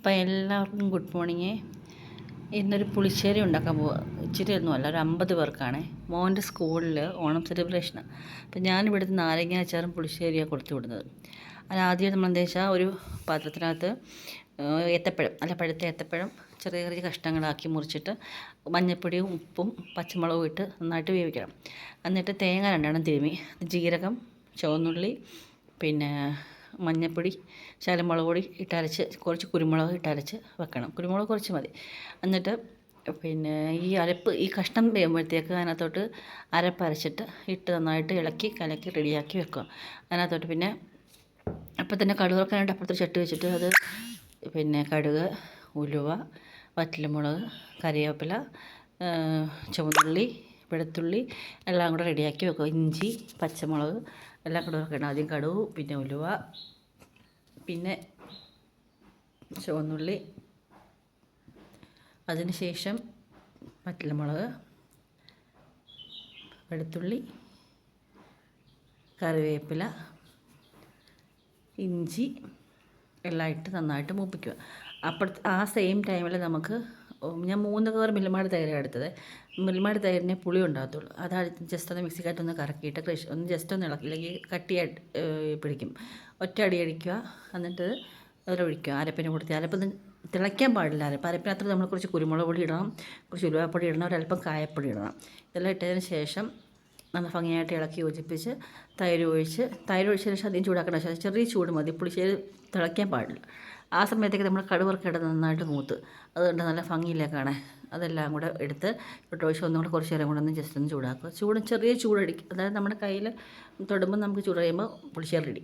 അപ്പം എല്ലാവർക്കും good morning. ഇന്നൊരു പുളിശ്ശേരി ഉണ്ടാക്കാൻ പോവുക. ഇച്ചിരി ഒന്നുമല്ല, ഒരു 50 പേർക്കാണ്. മോൻ്റെ സ്കൂളിൽ ഓണം സെലിബ്രേഷനാണ്. അപ്പം ഞാനിവിടുത്തെ നാരങ്ങ അച്ചാറും പുളിശ്ശേരിയാണ് കൊടുത്തു വിടുന്നത്. ആദ്യം നമ്മൾ എന്താ വെച്ചാൽ ഒരു പാത്രത്തിനകത്ത് ഏത്തപ്പഴം, നല്ല പഴുത്ത ഏത്തപ്പഴം ചെറിയ ചെറിയ കഷ്ണങ്ങളാക്കി മുറിച്ചിട്ട് മഞ്ഞൾപ്പൊടിയും ഉപ്പും പച്ചമുളകും ഇട്ട് നന്നായിട്ട് വേവിക്കണം. എന്നിട്ട് തേങ്ങ 2 തിരുമ്മി, ജീരകം, ചുവന്നുള്ളി, പിന്നെ മഞ്ഞൾപ്പൊടി, ശകലം മുളക് പൊടി ഇട്ടരച്ച്, കുറച്ച് കുരുമുളക് ഇട്ടരച്ച് വെക്കണം. കുരുമുളക് കുറച്ച് മതി. എന്നിട്ട് പിന്നെ ഈ കഷ്ണം വേകുമ്പോഴത്തേക്ക് അതിനകത്തോട്ട് അരപ്പരച്ചിട്ട് ഇട്ട് നന്നായിട്ട് ഇളക്കി കലക്കി റെഡിയാക്കി വെക്കുക. അതിനകത്തോട്ട് പിന്നെ അപ്പം തന്നെ കടുക് വറുക്കാനായിട്ട് അപ്പുറത്തൊരു ചട്ടി വെച്ചിട്ട് അത് പിന്നെ കടുക്, ഉലുവ, വറ്റൽമുളക്, കറിവേപ്പില, ചുവന്നുള്ളി, വെളുത്തുള്ളി എല്ലാം കൂടെ റെഡിയാക്കി വെക്കുക. ഇഞ്ചി, പച്ചമുളക് എല്ലാം കൂടെ വെക്കണം. ആദ്യം കടുക്, പിന്നെ ഉലുവ, പിന്നെ ചുവന്നുള്ളി, അതിന് ശേഷം വറ്റൽമുളക്, വെളുത്തുള്ളി, കറിവേപ്പില, ഇഞ്ചി എല്ലാം ഇട്ട് നന്നായിട്ട് മൂപ്പിക്കുക. ആ സെയിം ടൈമിൽ നമുക്ക് ഞാൻ 3 കവർ മിൽമാട് തൈരാണ് എടുത്തത്. മിൽമാട് തൈരിനെ പുളി ഉണ്ടാകത്തുള്ളൂ. അത് ജസ്റ്റ് ഒന്ന് മിക്സിക്കകത്തൊന്ന് കറക്കിയിട്ട് ഒന്ന് ജസ്റ്റ് ഒന്ന് ഇളക്കി, ഇല്ലെങ്കിൽ കട്ടിയായിട്ട് പിടിക്കും. ഒറ്റ അടി അടിക്കുക. എന്നിട്ട് അതിലൊഴിക്കുക. അരപ്പിന് കൊടുത്ത് അരപ്പൊന്നും തിളയ്ക്കാൻ പാടില്ല. അരപ്പിനകത്ത് നമ്മൾ കുറച്ച് കുരുമുളക് പൊടി ഇടണം, കുറച്ച് ഉലുവാപ്പൊടി ഇടണം, ഒരല്പം കായപ്പൊടി ഇടണം. ഇതെല്ലാം ഇട്ടതിന് ശേഷം നല്ല ഭംഗിയായിട്ട് ഇളക്കി യോജിപ്പിച്ച് തൈര് ഒഴിച്ചതിന് ശേഷം അധികം ചൂടാക്കണം. ചെറിയ ചൂട് മതി, പുളിശ്ശേരി തിളയ്ക്കാൻ പാടില്ല. ആ സമയത്തേക്ക് നമ്മൾ കടുക് വറുക്കിട നന്നായിട്ട് മൂത്ത്, അതുകൊണ്ട് നല്ല ഭംഗിയില്ല കാണാൻ. അതെല്ലാം കൂടെ എടുത്ത് ഒഴിച്ച് ഒന്നും കൂടെ കുറച്ച് നേരം കൂടെ ഒന്ന് ജസ്റ്റ് ഒന്ന് ചൂടാക്കുക. ചെറിയ ചൂടടിക്കും, അതായത് നമ്മുടെ കയ്യിൽ തൊടുമ്പോൾ നമുക്ക് ചൂട് കഴിയുമ്പോൾ പുളിശ്ശേരി റെഡി.